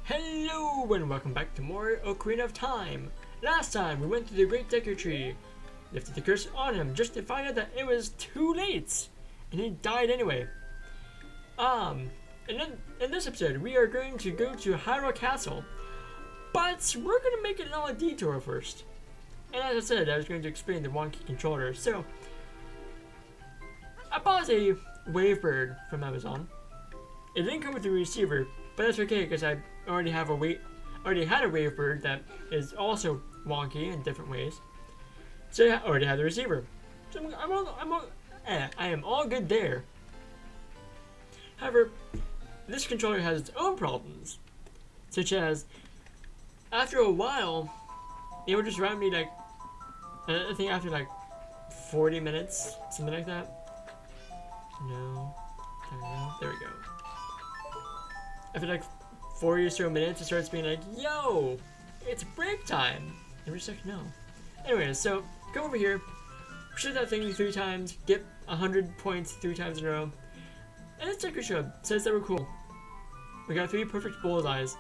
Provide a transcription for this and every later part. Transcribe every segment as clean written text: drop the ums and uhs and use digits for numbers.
Hello and welcome back to more Ocarina of Time. Last time we went to the Great Deku Tree, lifted the curse on him just to find out that it was too late, and he died anyway. And then in this episode we are going to go to Hyrule Castle, but we're going to make it on a detour first. And as I said, I was going to explain the wonky controller. So I bought a Wavebird from Amazon. It didn't come with a receiver, but that's okay because I already had a Wavebird that is also wonky in different ways. So I already had the receiver. So I am all good there. However, this controller has its own problems, such as after a while, it would just randomly I think after 40 minutes, something like that. No, I don't know. There we go. After 40 or so minutes, it starts being like, yo, it's break time. And we're just like, no. Anyways, so go over here, shoot that thing 3 times, get 100 points 3 times in a row. And it's like we should. Says that we're cool. We got 3 perfect bullseyes.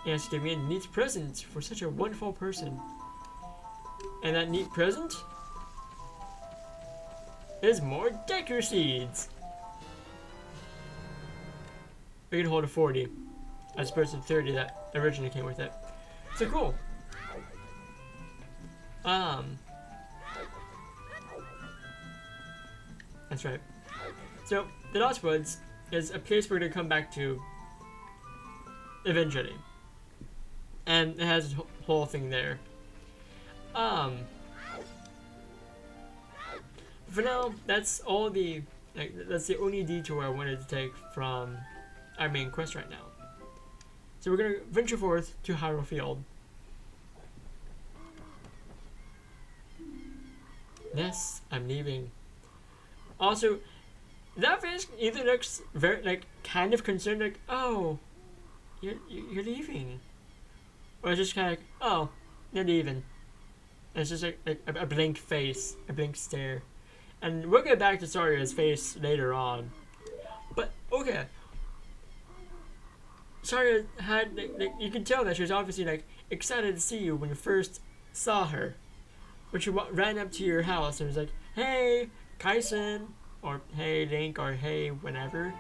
And she gave me a neat present for such a wonderful person. And that neat present is more Deku Seeds. We can hold a 40 as opposed to the 30 that originally came with it. So cool. That's right. So the Lost Woods is a place we're gonna come back to eventually, and it has a whole thing there. For now, that's all the that's the only detour I wanted to take from our main quest right now. So we're gonna venture forth to Hyrule Field. Yes, I'm leaving. Also, that face either looks very kind of concerned, like, oh, you're leaving, or it's just kind of like, oh, you're leaving. And it's just a blank face, a blank stare. And we'll get back to Saria's face later on. But okay. Saria had you can tell that she was obviously excited to see you when you first saw her. When she ran up to your house and was like, "Hey, Kaisen," or "Hey, Link," or "Hey, whenever."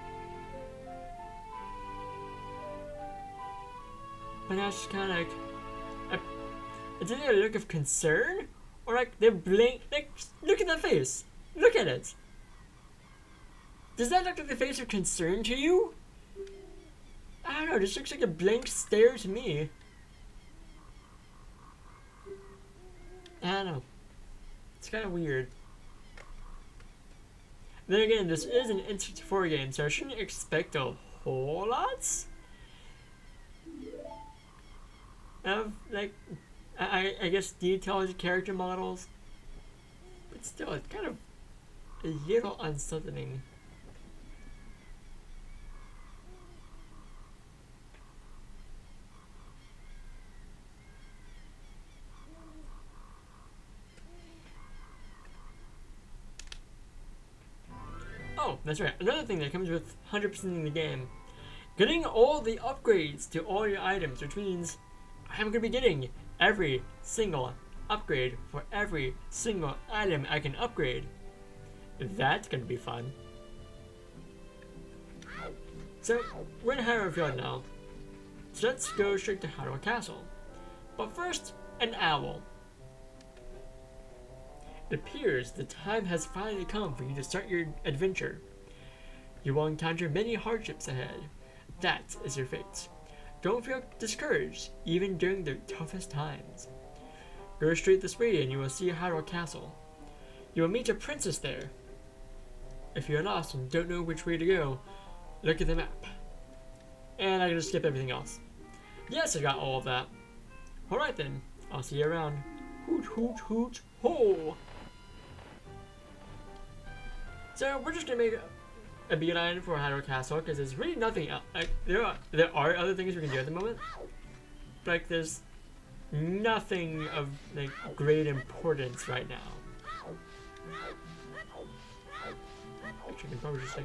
But now she's kind of it's either a look of concern or they're blank. Look at that face. Look at it. Does that look like the face of concern to you? I don't know, this looks like a blank stare to me. I don't know. It's kind of weird. Then again, this is an N64 game, so I shouldn't expect a whole lot of, I guess, detailed character models. But still, it's kind of a little unsettling. Oh, that's right. Another thing that comes with 100% in the game. Getting all the upgrades to all your items, which means I'm going to be getting every single upgrade for every single item I can upgrade. That's going to be fun. So, we're in Hyrule Field now. So let's go straight to Hyrule Castle. But first, an owl. It appears the time has finally come for you to start your adventure. You will encounter many hardships ahead. That is your fate. Don't feel discouraged, even during the toughest times. Go straight this way and you will see Hyrule Castle. You will meet a princess there. If you're lost and don't know which way to go, look at the map. And I can just skip everything else. Yes, I got all of that. Alright then, I'll see you around. Hoot hoot hoot ho! So we're just gonna make a beeline for Hyrule Castle because there's really nothing else. There are other things we can do at the moment, but there's nothing of great importance right now. Actually, I can probably just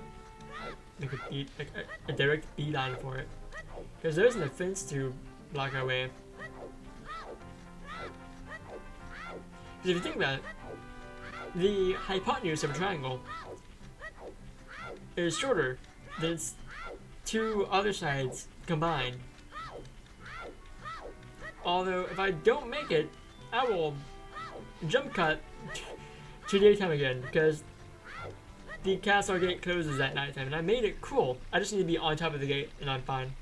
make a direct beeline for it. Because there isn't a fence to block our way. Because if you think about it, the hypotenuse of a triangle is shorter than its two other sides combined. Although, if I don't make it, I will jump cut to daytime again, because the castle gate closes at nighttime, and I made it cool. I just need to be on top of the gate, and I'm fine.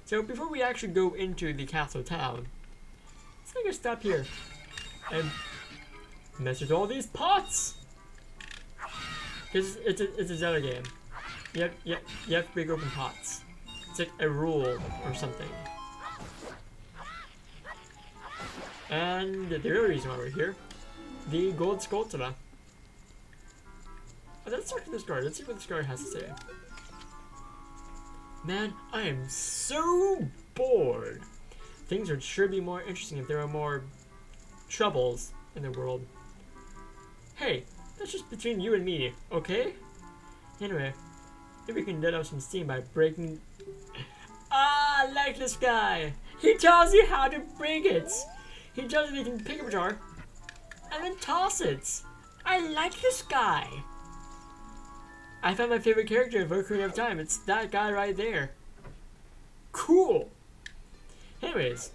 So before we actually go into the castle town, let's take a stop here and mess with all these pots. Because it's a Zelda game. You have to break open pots. It's like a rule or something. And the real reason why we're here, the gold Skulltula. Oh, let's talk to this guard. Let's see what this guard has to say. Man, I am so bored. Things would sure be more interesting if there were more troubles in the world. Hey, that's just between you and me, okay? Anyway, maybe we can let out some steam by breaking... Ah, I like this guy! He tells you how to break it! He tells you you can pick up a jar and then toss it! I like this guy! I found my favorite character of Ocarina of Time. It's that guy right there. Cool! Anyways.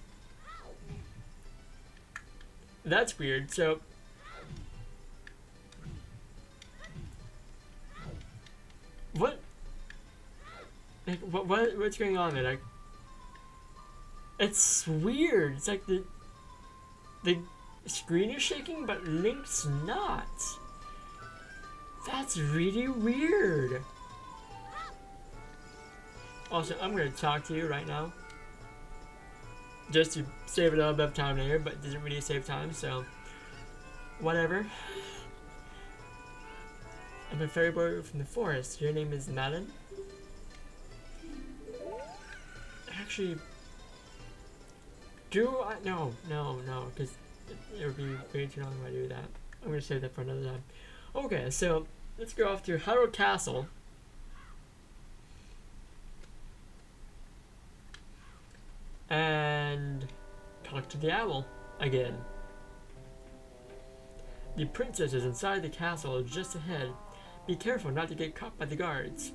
That's weird, so... What? Like, what's going on there? Like, it's weird. It's like the screen is shaking, but Link's not. That's really weird. Also, I'm gonna talk to you right now, just to save a little bit of time later, but it doesn't really save time, so whatever. I'm a fairy boy from the forest. Your name is Malin? Actually, do I? No, because it would be way too long if I do that. I'm gonna save that for another time. Okay, so let's go off to Hyrule Castle. And talk to the owl again. The princess is inside the castle just ahead. Be careful not to get caught by the guards.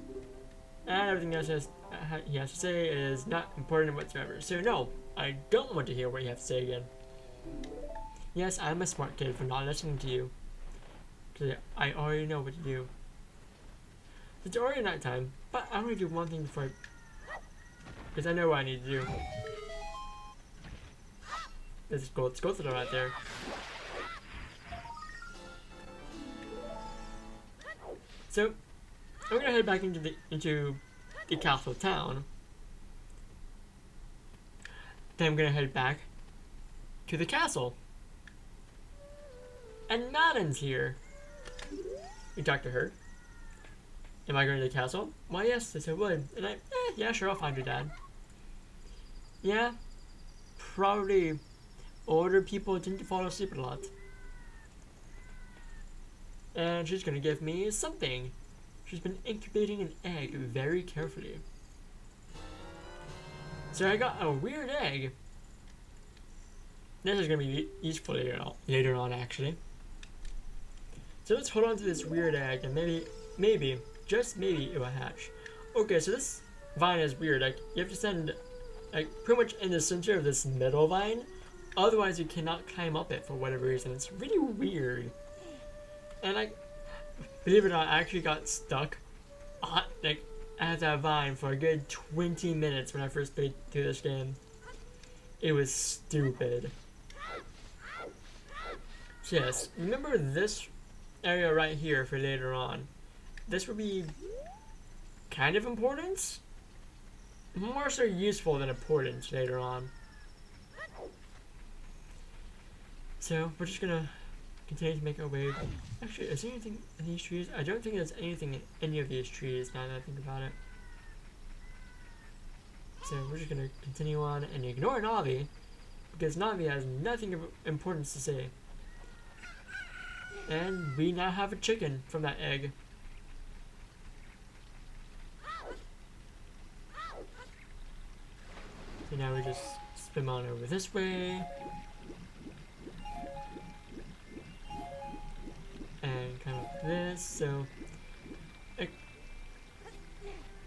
And everything else he has to say is not important whatsoever. So no, I don't want to hear what you have to say again. Yes, I'm a smart kid for not listening to you. Because I already know what to do. It's already nighttime, but I'm going to do one thing before because I know what I need to do. There's gold Skulltula right there. So, I'm gonna head back into the castle town. Then I'm gonna head back to the castle. And Madden's here. We talked to her. Am I going to the castle? Why, yes, I would. And yeah, sure, I'll find your dad. Yeah, probably older people tend to fall asleep a lot. And she's gonna give me something. She's been incubating an egg very carefully. So I got a weird egg. This is gonna be useful later on actually. So let's hold on to this weird egg and maybe, just maybe it will hatch. Okay, so this vine is weird. Like, you have to stand like pretty much in the center of this middle vine. Otherwise you cannot climb up it for whatever reason. It's really weird. And like, believe it or not, I actually got stuck at that vine for a good 20 minutes when I first played through this game. It was stupid. So yes, remember this area right here for later on. This would be kind of important. More so useful than important later on. So we're just gonna continue to make our way. Actually, is there anything in these trees? I don't think there's anything in any of these trees now that I think about it. So we're just gonna continue on and ignore Navi, because Navi has nothing of importance to say. And we now have a chicken from that egg. And now we just spin on over this way. And kind of this, so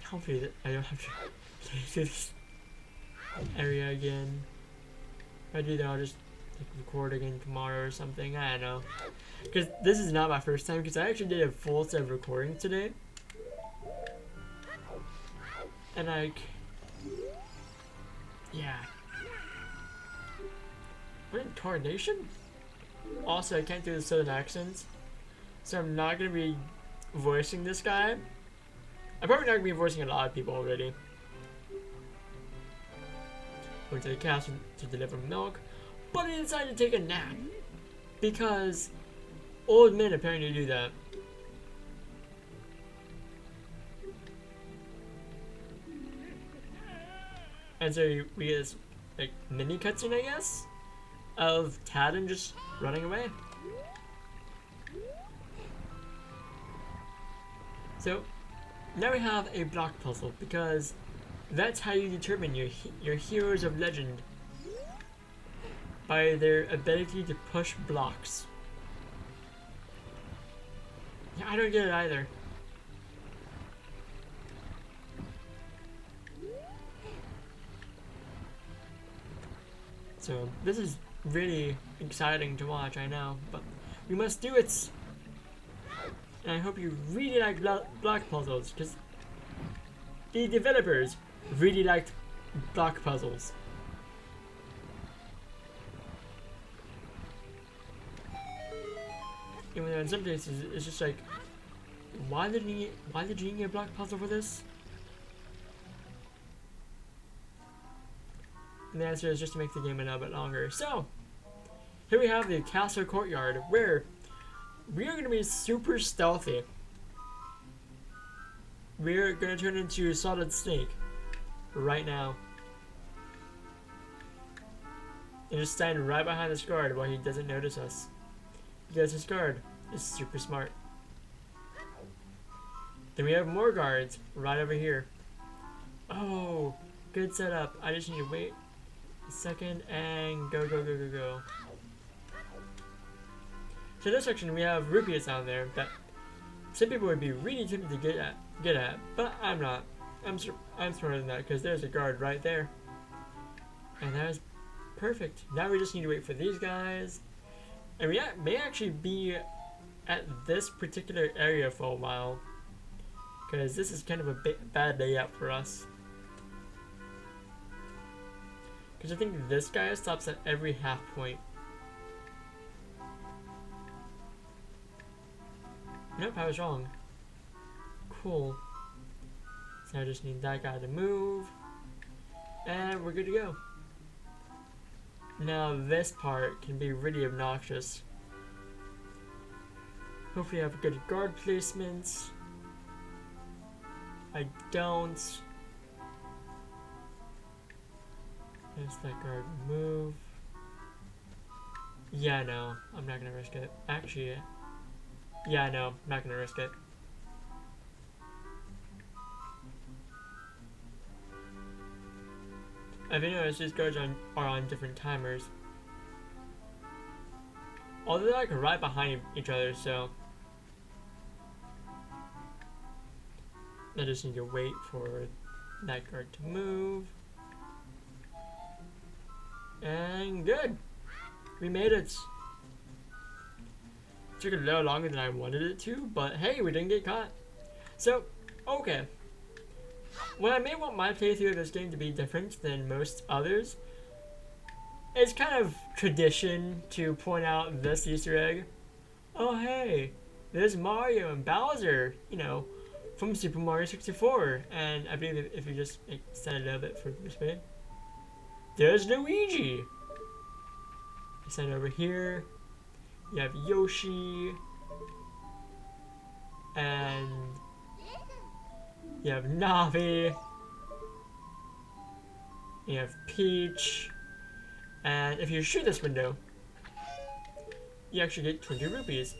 hopefully I don't have to play through this area again. If I do that, I'll just like, record again tomorrow or something. I don't know. Because this is not my first time, because I actually did a full set of recordings today. And like, yeah. What in tarnation? Also, I can't do the southern accents, so I'm not gonna be voicing this guy. I'm probably not gonna be voicing a lot of people already. Went to the castle to deliver milk, but I decided to take a nap because old men apparently do that. And so we get this like mini cutscene, I guess, of Tadden just running away. So now we have a block puzzle because that's how you determine your heroes of legend, by their ability to push blocks. Yeah, I don't get it either. So this is really exciting to watch, I know, but we must do it. And I hope you really like block puzzles, because the developers really liked block puzzles. Even though in some cases it's just like, why did you need a block puzzle for this? And the answer is just to make the game a little bit longer. So, here we have the castle courtyard, where we are going to be super stealthy. We're going to turn into a Solid Snake right now. And just stand right behind this guard while he doesn't notice us. Because his guard is super smart. Then we have more guards right over here. Oh, good setup. I just need to wait a second and go, go, go, go, go. So this section we have rupees down there that some people would be really tempted to get at, but I'm not. I'm smarter than that because there's a guard right there, and that is perfect. Now we just need to wait for these guys, and we may actually be at this particular area for a while because this is kind of a bad layout for us. Because I think this guy stops at every half point. Nope, I was wrong. Cool. So I just need that guy to move. And we're good to go. Now this part can be really obnoxious. Hopefully I have good guard placements. I don't. There's that guard move. Yeah, no, I'm not gonna risk it. Actually, yeah, no, I'm not gonna risk it. I've noticed these guards are on different timers. Although they're like right behind each other, so I just need to wait for that guard to move. And good! We made it! Took a little longer than I wanted it to, but hey, we didn't get caught. So, okay. When I may want my playthrough of this game to be different than most others, it's kind of tradition to point out this Easter egg. Oh hey, there's Mario and Bowser, you know, from Super Mario 64. And I believe if you just extend it a little bit for this way, there's Luigi. Extend over here. You have Yoshi, and you have Navi, you have Peach, and if you shoot this window, you actually get 20 rupees.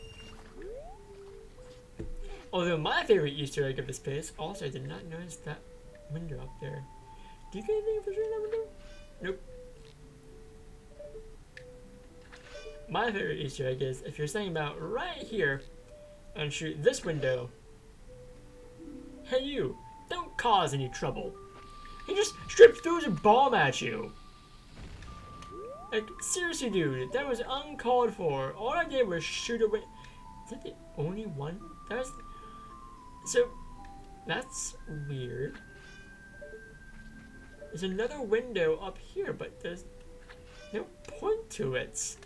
Although my favorite Easter egg of this place, also I did not notice that window up there. Do you get anything for shooting that window? Nope. My favorite Easter egg is if you're saying about right here and shoot this window. Hey you, don't cause any trouble. He just straight throws a bomb at you. Like, seriously dude, that was uncalled for. All I did was shoot away. Is that the only one? That was... So, that's weird. There's another window up here, but there's no point to it.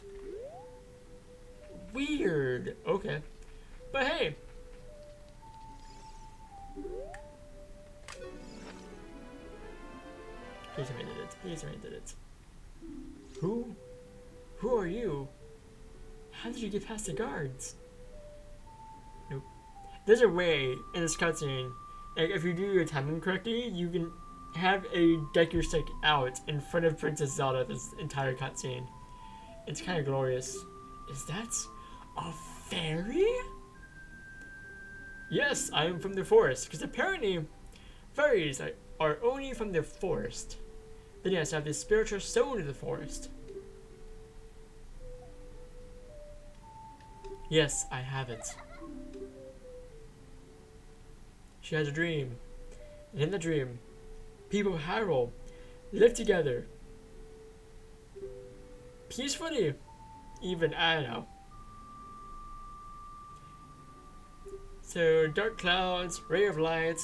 Weird. Okay. But hey. Please tell me I did it. Please tell me I did it. Who? Who are you? How did you get past the guards? Nope. There's a way in this cutscene, like if you do your timing correctly, you can have a Deku stick out in front of Princess Zelda this entire cutscene. It's kind of glorious. Is that a fairy? Yes, I am from the forest, because apparently fairies are only from the forest. Then yes, I have this spiritual stone of the forest. Yes, I have it. She has a dream. And in the dream, people of Hyrule live together. Peacefully. Even, I don't know. So, dark clouds, ray of light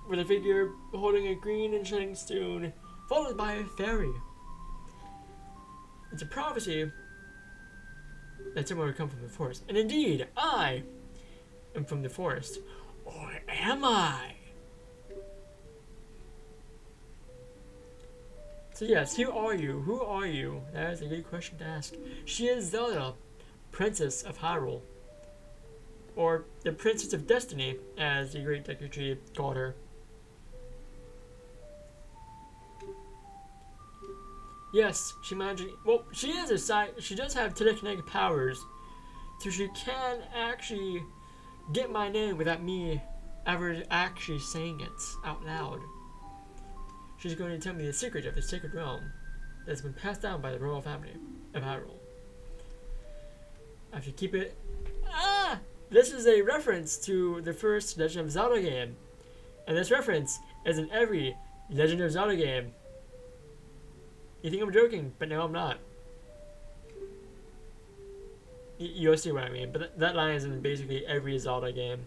with a figure holding a green and shining stone, followed by a fairy. It's a prophecy that someone would come from the forest. And indeed, I am from the forest. Or am I? So yes, who are you? Who are you? That is a good question to ask. She is Zelda, Princess of Hyrule. Or the Princess of Destiny, as the Great Deku Tree called her. Yes, she managed. Well, she is she does have telekinetic powers, so she can actually get my name without me ever actually saying it out loud. She's going to tell me the secret of the sacred realm that has been passed down by the royal family of Hyrule. I have to keep it. This is a reference to the first Legend of Zelda game, and this reference is in every Legend of Zelda game. You think I'm joking, but no, I'm not. You'll see what I mean, but that line is in basically every Zelda game.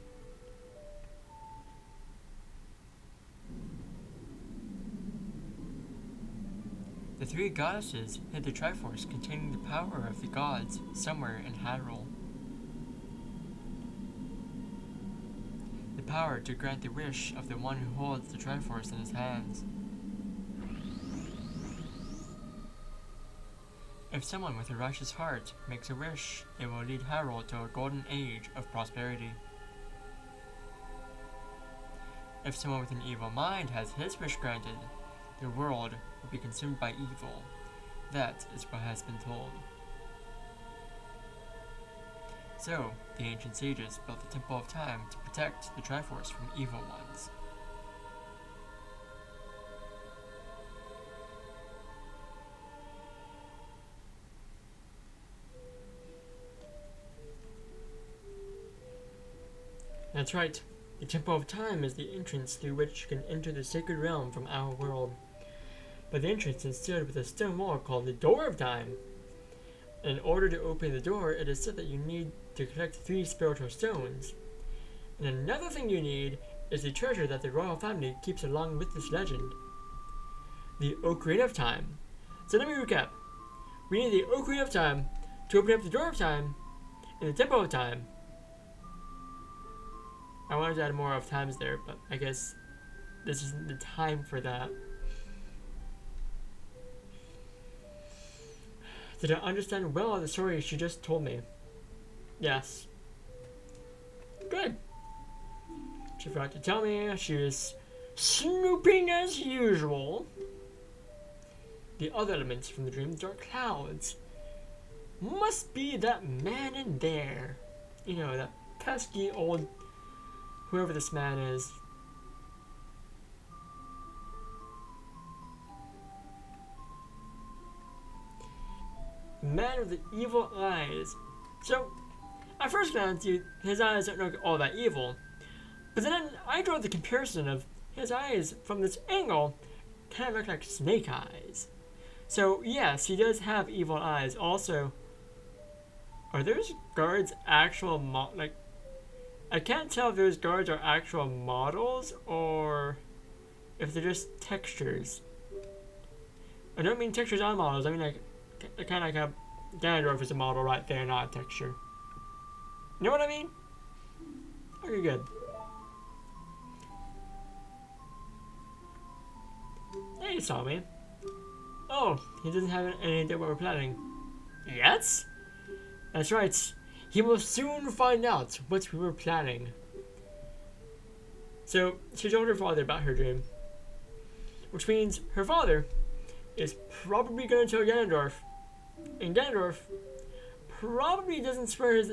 The three goddesses hid the Triforce containing the power of the gods somewhere in Hyrule. The power to grant the wish of the one who holds the Triforce in his hands. If someone with a righteous heart makes a wish, it will lead Hyrule to a golden age of prosperity. If someone with an evil mind has his wish granted, the world will be consumed by evil. That is what has been told. So, the ancient sages built the Temple of Time to protect the Triforce from evil ones. That's right. The Temple of Time is the entrance through which you can enter the sacred realm from our world. But the entrance is sealed with a stone wall called the Door of Time. In order to open the door, it is said that you need to collect 3 spiritual stones. And another thing you need is the treasure that the royal family keeps along with this legend. The Ocarina of Time. So let me recap. We need the Ocarina of Time to open up the Door of Time in the Temple of Time. I wanted to add more of times there, but I guess this isn't the time for that. Did I understand well the story she just told me? Yes. Good. She forgot to tell me she was snooping as usual. The other elements from the dream, dark clouds. Must be that man in there. You know, that pesky old... whoever this man is. man with the evil eyes. So, at first glance, his eyes don't look all that evil. But then I draw the comparison of his eyes from this angle kind of look like snake eyes. So, yes, he does have evil eyes. Also, are those guards actual like, I can't tell if those guards are actual models or if they're just textures. I don't mean textures on models. I mean like kind of like a Ganondorf is a model right there, not a texture. You know what I mean? Okay, good. Hey, you saw me. Oh, he doesn't have any idea what we're planning. Yet? That's right. He will soon find out what we were planning. So, she told her father about her dream. Which means her father is probably going to tell Ganondorf. And Ganondorf probably doesn't swear his...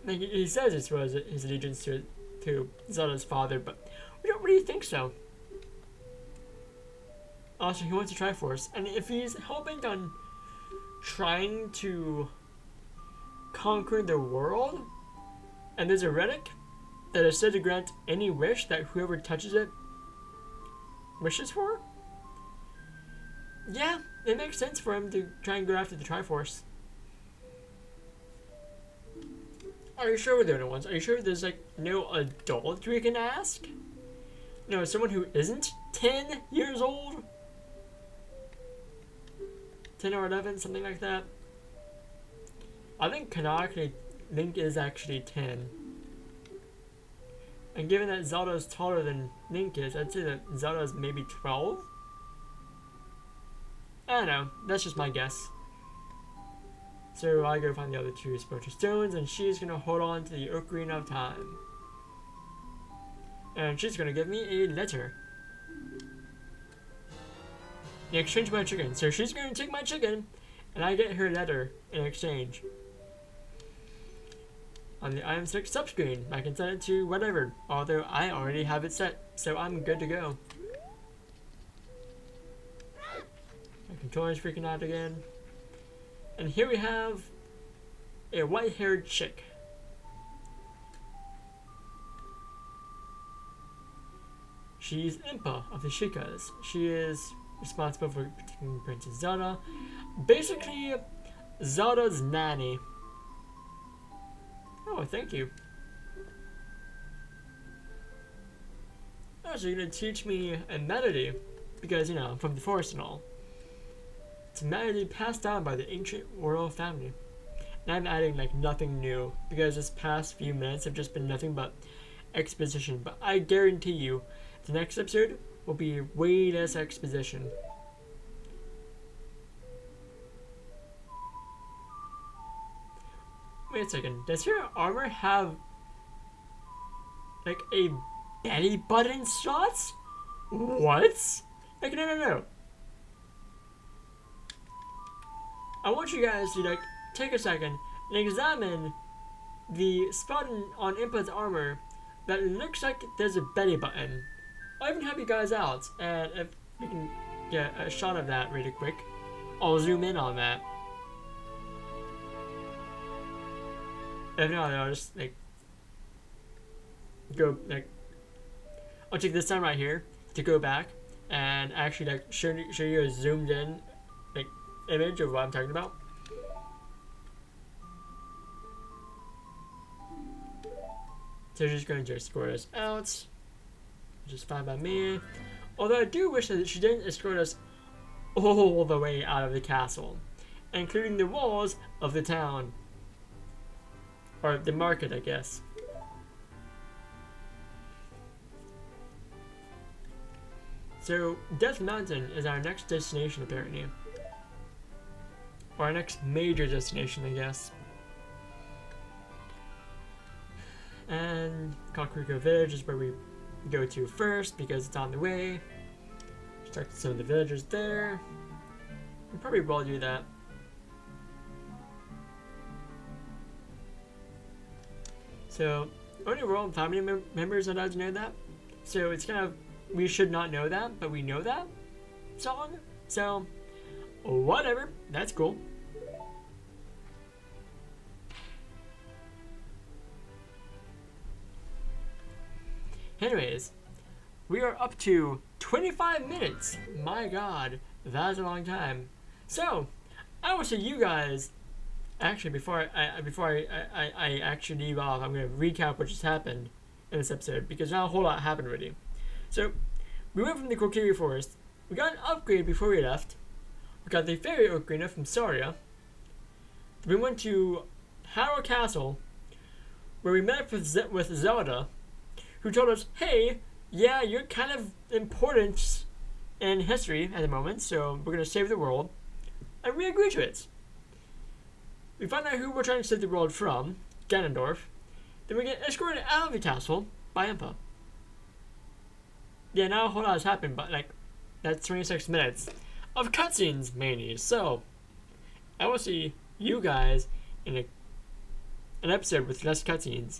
Like, he says he swears his allegiance to Zelda's father, but we don't really think so. Also, he wants to Triforce. And if he's hell-bent on trying to conquer the world, and there's a relic that is said to grant any wish that whoever touches it wishes for, yeah, it makes sense for him to try and go after the Triforce. Are you sure we're the only ones? Are you sure there's like no adult we can ask? No, someone who isn't 10 years old? 10 or 11, something like that. I think canonically Link is actually 10. And given that Zelda is taller than Link is, I'd say that Zelda is maybe 12? I don't know, that's just my guess. So I go find the other two spiritual stones, and she's gonna hold on to the Ocarina of Time. And she's gonna give me a letter in exchange for my chicken. So she's gonna take my chicken, and I get her letter in exchange. On the item select subscreen, I can set it to whatever, although I already have it set, so I'm good to go. My controller's freaking out again. And here we have a white-haired chick. She's Impa of the Shikas. She is responsible for protecting Princess Zelda. Basically, Zelda's nanny. Oh, thank you. Oh, so you're gonna teach me a melody, because, you know, I'm from the forest and all. It's a melody passed down by the ancient royal family. And I'm adding, like, nothing new, because this past few minutes have just been nothing but exposition. But I guarantee you, the next episode will be way less exposition. Wait a second, does your armor have like a belly button slots? What? Like, no. I want you guys to like take a second and examine the spot on Impa's armor that looks like there's a belly button. I'll even help you guys out, and if we can get a shot of that really quick, I'll zoom in on that. If not, I'll just like go like I'll take this time right here to go back and actually like show you a zoomed in like image of what I'm talking about. So she's going to escort us out, which is fine by me. Although I do wish that she didn't escort us all the way out of the castle, including the walls of the town. Or the market, I guess. So, Death Mountain is our next destination, apparently. Or our next major destination, I guess. And Kakariko Village is where we go to first, because it's on the way. Start some of the villagers there. We probably will do that. So, only royal family members are allowed to know that. So it's kind of, we should not know that, but we know that song. So, whatever, that's cool. Anyways, we are up to 25 minutes. My god, that is a long time. So, I will see you guys. Actually, before I actually leave off, I'm going to recap what just happened in this episode because not a whole lot happened already. So, we went from the Kokiri Forest. We got an upgrade before we left. We got the Fairy Ocarina from Saria. We went to Harrow Castle, where we met with Zelda, who told us, hey, yeah, you're kind of important in history at the moment, so we're going to save the world. And we agreed to it. We find out who we're trying to save the world from, Ganondorf. Then we get escorted out of the castle by Impa. Yeah, now a whole lot has happened, but like, that's 26 minutes of cutscenes mainly. So, I will see you guys in an episode with less cutscenes.